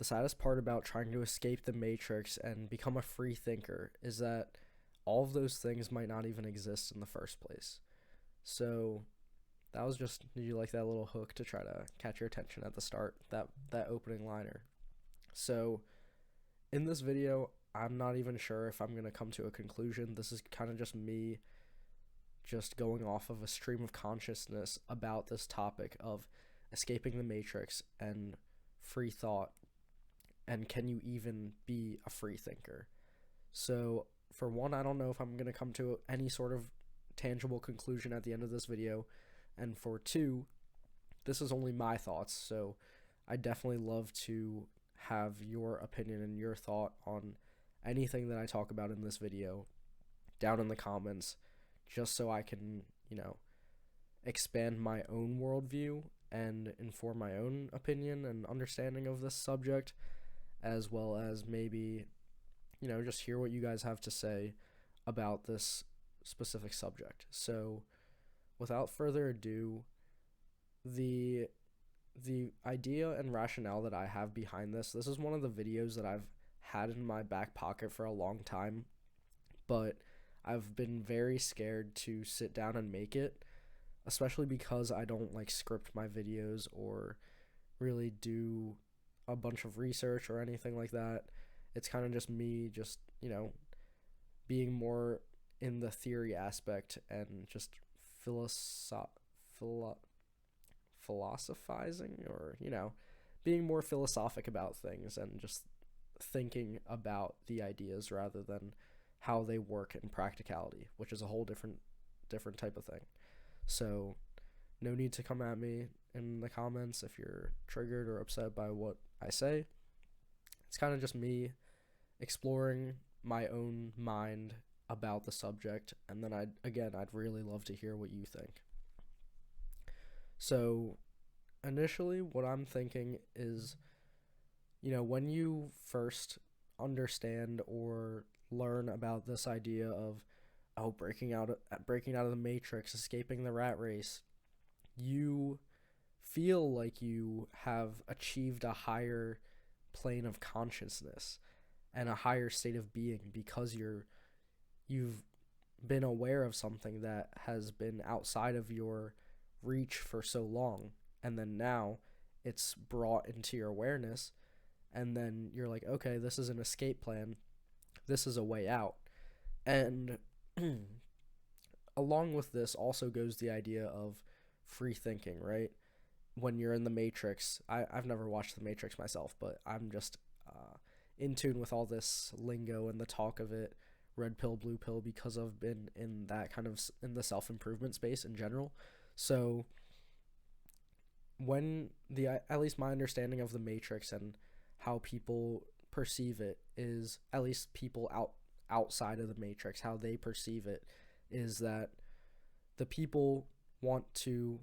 the saddest part about trying to escape the matrix and become a free thinker is that all of those things might not even exist in the first place. So that was just, did you like that little hook to try to catch your attention at the start, that opening liner? So in this video, I'm not even sure if I'm going to come to a conclusion. This is kind of just me just going off of a stream of consciousness about this topic of escaping the matrix and free thought, and can you even be a free thinker? So for one, I don't know if I'm going to come to any sort of tangible conclusion at the end of this video, and for two, this is only my thoughts, so I definitely love to have your opinion and your thought on anything that I talk about in this video down in the comments, just so I can, expand my own worldview and inform my own opinion and understanding of this subject, as well as maybe, just hear what you guys have to say about this specific subject. So, without further ado, the idea and rationale that I have behind this is one of the videos that I've had in my back pocket for a long time, but I've been very scared to sit down and make it, especially because I don't script my videos or really do a bunch of research or anything like that. It's kind of just me being more in the theory aspect and just philosophizing, or being more philosophic about things and just thinking about the ideas rather than how they work in practicality, which is a whole different type of thing. So no need to come at me in the comments if you're triggered or upset by what I say. It's kind of just me exploring my own mind about the subject, and then I'd really love to hear what you think. So initially what I'm thinking is, when you first understand or learn about this idea of breaking out of the matrix, escaping the rat race, you feel like you have achieved a higher plane of consciousness and a higher state of being, because you've been aware of something that has been outside of your reach for so long, and then now it's brought into your awareness, and then you're like, okay, this is an escape plan, this is a way out. And along with this also goes the idea of free thinking, right? When you're in the matrix, I've never watched the Matrix myself, but I'm just in tune with all this lingo and the talk of it, red pill, blue pill, because I've been in that kind of in the self-improvement space in general. So when at least my understanding of the matrix and how people perceive it is, at least people outside of the matrix, how they perceive it is that the people want to,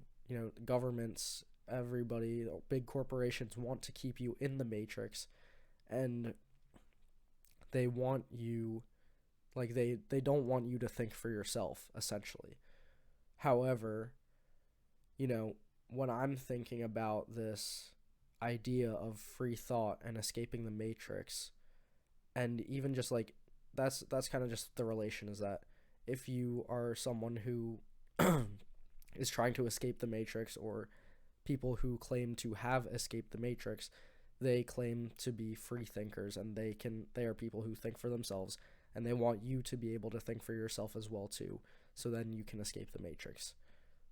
governments, everybody, big corporations want to keep you in the matrix, and they want you, they don't want you to think for yourself, essentially. However, when I'm thinking about this idea of free thought and escaping the matrix, and even just that's kind of just the relation, is that if you are someone who is trying to escape the matrix, or people who claim to have escaped the matrix, they claim to be free thinkers, and they are people who think for themselves, and they want you to be able to think for yourself as well too, so then you can escape the matrix.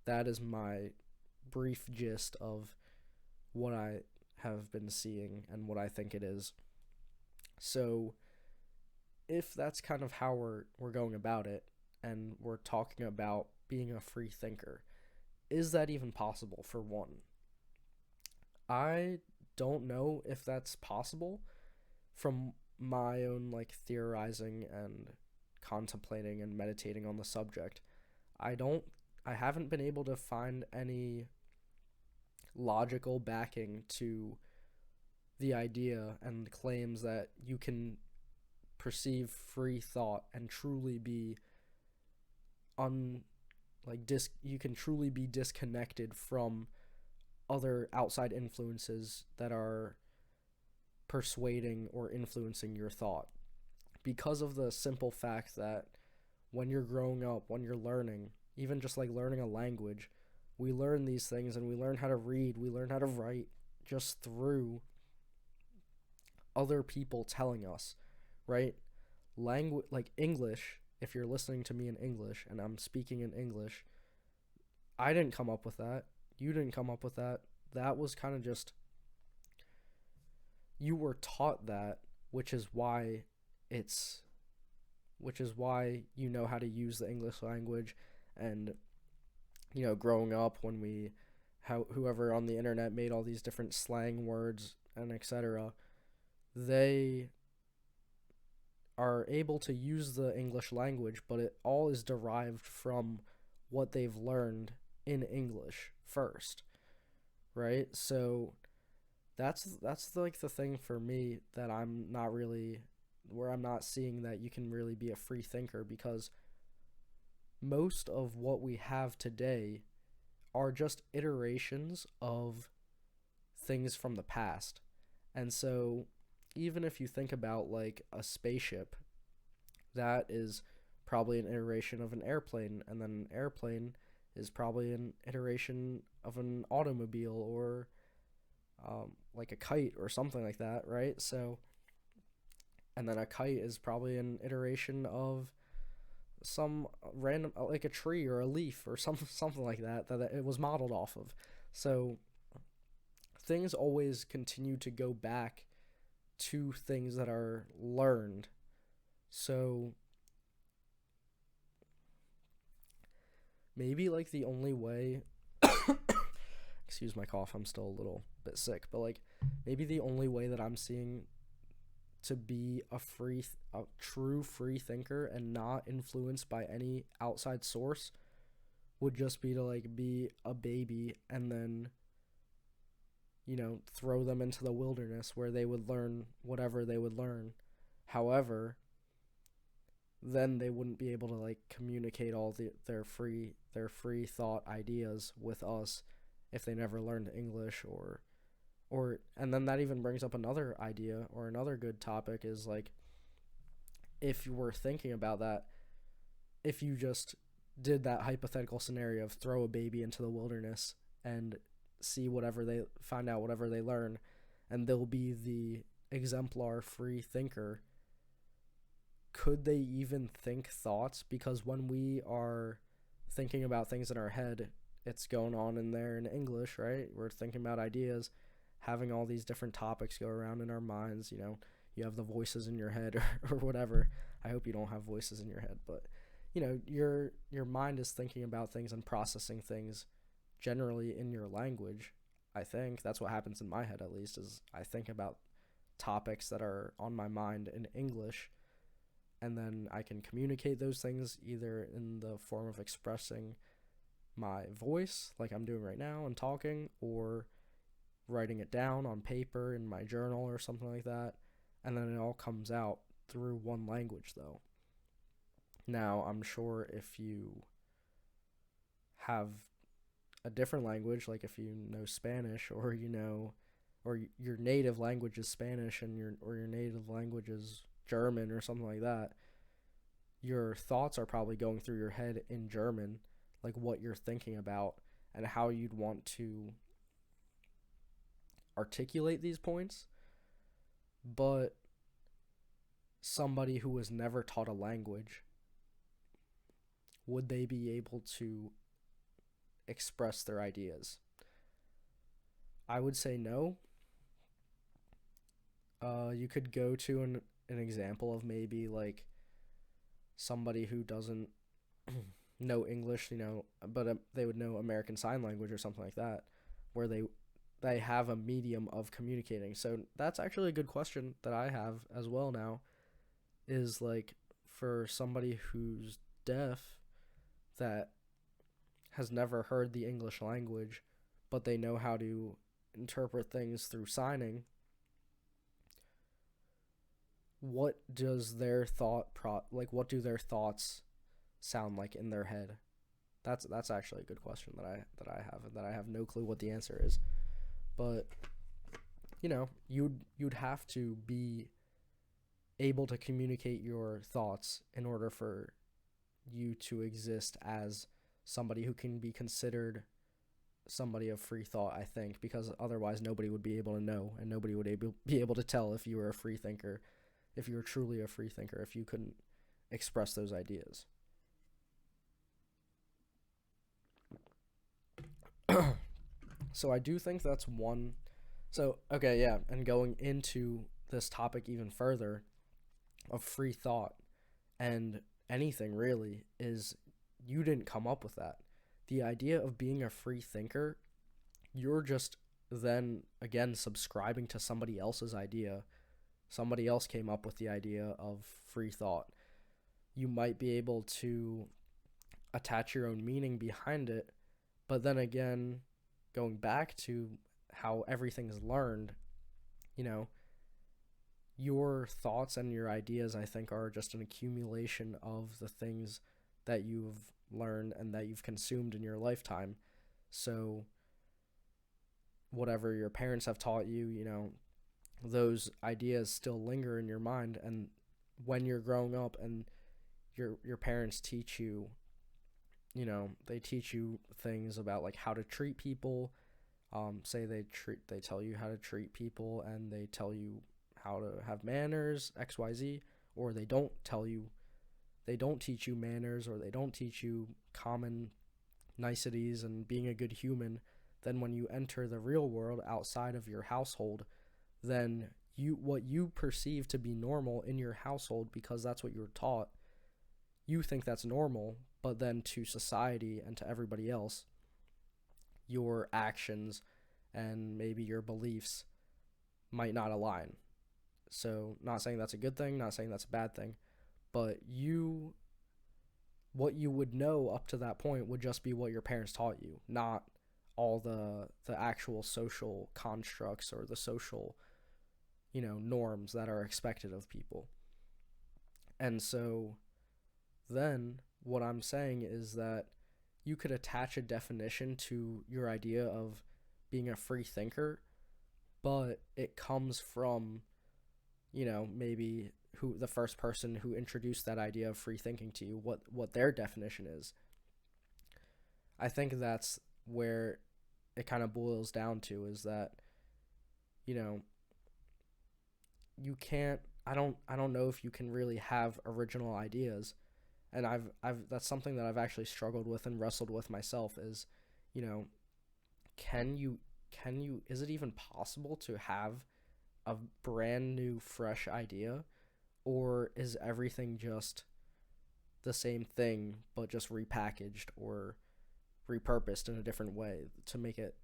That is my brief gist of what I have been seeing and what I think it is. So if that's kind of how we're going about it, and we're talking about being a free thinker, is that even possible? For one, I don't know if that's possible from my own theorizing and contemplating and meditating on the subject. I haven't been able to find any logical backing to the idea and claims that you can perceive free thought and truly be you can truly be disconnected from other outside influences that are persuading or influencing your thought, because of the simple fact that when you're growing up, when you're learning, even just like learning a language, we learn these things and we learn how to read, we learn how to write just through other people telling us, right? Language, like English, if you're listening to me in English and I'm speaking in English, I didn't come up with that. You didn't come up with that. That was kind of just, you were taught that, which is why it's which is why you know how to use the English language. And growing up, when whoever on the internet made all these different slang words and etc., they are able to use the English language, but it all is derived from what they've learned in English first, right? So that's like the thing for me that I'm not really, where I'm not seeing that you can really be a free thinker, because most of what we have today are just iterations of things from the past. And so even if you think about like a spaceship, that is probably an iteration of an airplane, and then an airplane is probably an iteration of an automobile, or like a kite or something like that, right? So, and then a kite is probably an iteration of some random, like a tree or a leaf or something like that it was modeled off of. So things always continue to go back to things that are learned. So maybe like the only way excuse my cough, I'm still a little bit sick, but like maybe the only way that I'm seeing to be a true free thinker and not influenced by any outside source would just be to like be a baby and then throw them into the wilderness where they would learn whatever they would learn. However, then they wouldn't be able to like communicate all their free thought ideas with us if they never learned English, or and then that even brings up another idea, or another good topic, is like, if you were thinking about that, if you just did that hypothetical scenario of throw a baby into the wilderness and find out whatever they learn, and they'll be the exemplar free thinker, could they even think thoughts? Because when we are thinking about things in our head, it's going on in there in English, right? We're thinking about ideas, having all these different topics go around in our minds. You have the voices in your head or whatever. I hope you don't have voices in your head, but your mind is thinking about things and processing things generally in your language. I think that's what happens in my head, at least, is I think about topics that are on my mind in English, and then I can communicate those things either in the form of expressing my voice like I'm doing right now and talking, or writing it down on paper in my journal or something like that, and then it all comes out through one language, though. Now, I'm sure if you have a different language, like if you know Spanish, or or your native language is Spanish and your native language is German or something like that, your thoughts are probably going through your head in German, like what you're thinking about and how you'd want to articulate these points. But somebody who was never taught a language, would they be able to express their ideas? I would say no. You could go to an example of maybe like somebody who doesn't know English, but they would know American Sign Language or something like that, where they have a medium of communicating. So that's actually a good question that I have as well now, is like, for somebody who's deaf that has never heard the English language, but they know how to interpret things through signing, what does their what do their thoughts sound like in their head? That's actually a good question that I have, and that I have no clue what the answer is. But you'd have to be able to communicate your thoughts in order for you to exist as somebody who can be considered somebody of free thought, I think, because otherwise nobody would be able to know, and nobody would be able to tell if you were a free thinker, if you were truly a free thinker, if you couldn't express those ideas. So I do think that's one. So, okay, yeah, and going into this topic even further of free thought and anything really is you didn't come up with that. The idea of being a free thinker, you're just then again subscribing to somebody else's idea. Somebody else came up with the idea of free thought. You might be able to attach your own meaning behind it, but then again, going back to how everything is learned, you know, your thoughts and your ideas, I think, are just an accumulation of the things that you've learned and that you've consumed in your lifetime. So, whatever your parents have taught you, those ideas still linger in your mind. And when you're growing up and your parents teach you, they teach you things about like how to treat people. Say they tell you how to treat people and they tell you how to have manners, XYZ, or they don't teach you manners, or they don't teach you common niceties and being a good human. Then when you enter the real world outside of your household, then what you perceive to be normal in your household, because that's what you're taught, you think that's normal, but then to society and to everybody else, your actions and maybe your beliefs might not align. So, not saying that's a good thing, not saying that's a bad thing, but what you would know up to that point would just be what your parents taught you, not all the actual social constructs or the social, norms that are expected of people. And so then what I'm saying is that you could attach a definition to your idea of being a free thinker, but it comes from, maybe who the first person who introduced that idea of free thinking to you, what their definition is. I think that's where it kind of boils down to, is that, you can't, I don't know if you can really have original ideas. And I've that's something that I've actually struggled with and wrestled with myself is, you know, can you is it even possible to have a brand new fresh idea, or is everything just the same thing but just repackaged or repurposed in a different way to make it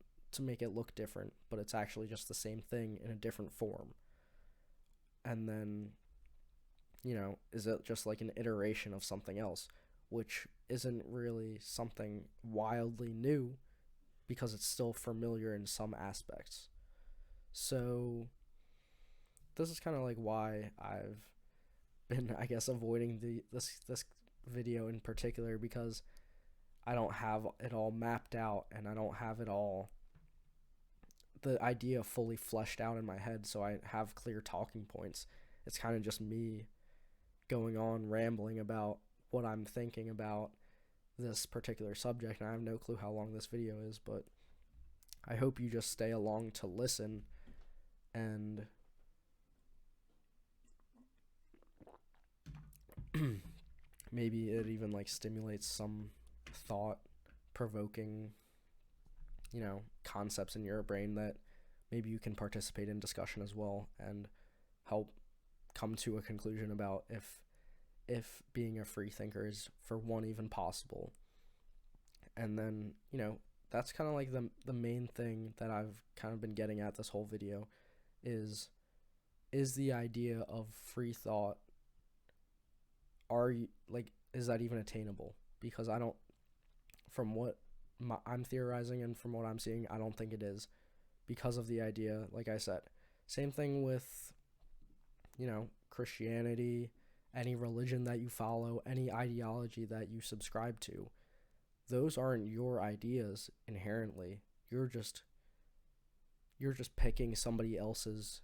look different, but it's actually just the same thing in a different form? And then, is it just like an iteration of something else, which isn't really something wildly new because it's still familiar in some aspects. So this is kind of like why I've been, I guess, avoiding this video in particular, because I don't have it all mapped out and I don't have it all, the idea fully fleshed out in my head, so I have clear talking points. It's kind of just me going on rambling about what I'm thinking about this particular subject, and I have no clue how long this video is, but I hope you just stay along to listen, and maybe it even like stimulates some thought provoking, concepts in your brain that maybe you can participate in discussion as well and help come to a conclusion about if being a free thinker is, for one, even possible. And then, that's kind of like the main thing that I've kind of been getting at this whole video is the idea of free thought, is that even attainable? Because I don't, from what I'm theorizing and from what I'm seeing, I don't think it is, because of the idea, like I said. Same thing with, Christianity, any religion that you follow, any ideology that you subscribe to. Those aren't your ideas inherently. You're just you're just picking somebody else's,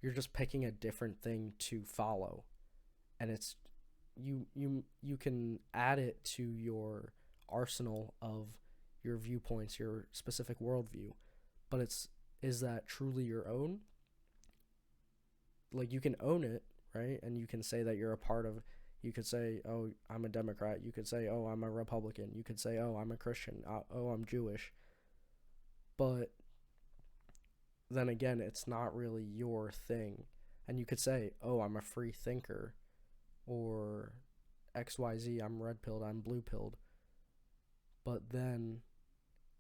you're just picking a different thing to follow, and it's you can add it to your arsenal of your viewpoints, your specific worldview, but it's, is that truly your own? Like, you can own it, right? And you can say that you're a part of, you could say, oh, I'm a Democrat. You could say, oh, I'm a Republican. You could say, oh, I'm a Christian. Oh, I'm Jewish. But then again, it's not really your thing. And you could say, oh, I'm a free thinker, or XYZ, I'm red pilled, I'm blue pilled. But then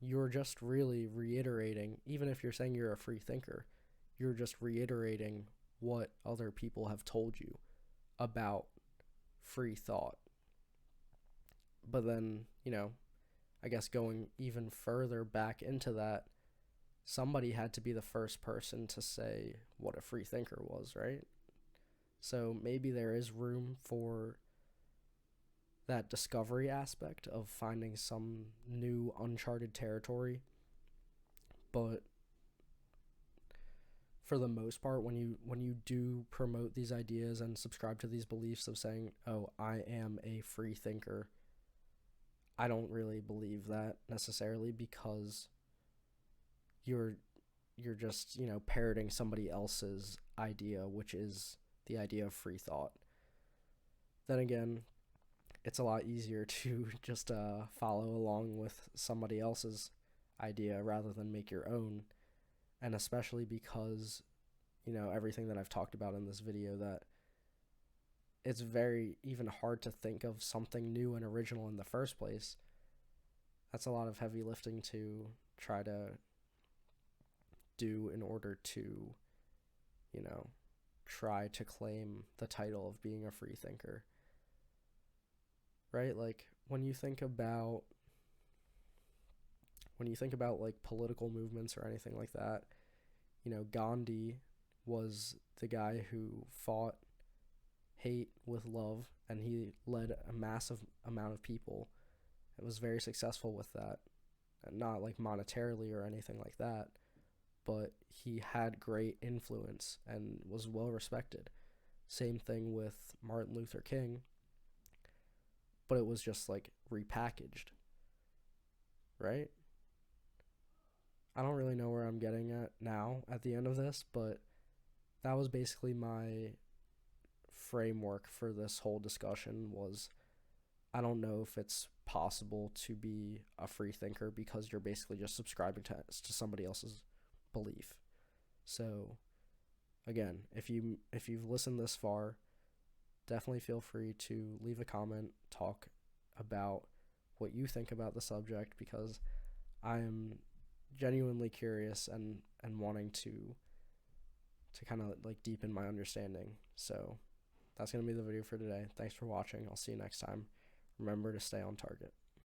you're just really reiterating, even if you're saying you're a free thinker, you're just reiterating what other people have told you about free thought. But then, I guess going even further back into that, somebody had to be the first person to say what a free thinker was, right? So maybe there is room for that discovery aspect of finding some new uncharted territory. But for the most part, when you do promote these ideas and subscribe to these beliefs of saying, oh, I am a free thinker, I don't really believe that necessarily, because you're just, parroting somebody else's idea, which is the idea of free thought. Then again, it's a lot easier to just follow along with somebody else's idea rather than make your own. And especially because, everything that I've talked about in this video, that it's very even hard to think of something new and original in the first place. That's a lot of heavy lifting to try to do in order to, try to claim the title of being a free thinker. Right? Like, when you think about like political movements or anything like that, Gandhi was the guy who fought hate with love, and he led a massive amount of people. It was very successful with that, and not like monetarily or anything like that, but he had great influence and was well respected. Same thing with Martin Luther King, but it was just like repackaged, right? I don't really know where I'm getting at now at the end of this, but that was basically my framework for this whole discussion. Was, I don't know if it's possible to be a free thinker because you're basically just subscribing to somebody else's belief. So again, if you've listened this far, definitely feel free to leave a comment, talk about what you think about the subject, because I am genuinely curious and wanting to kind of like deepen my understanding. So that's going to be the video for today. Thanks for watching. I'll see you next time. Remember to stay on target.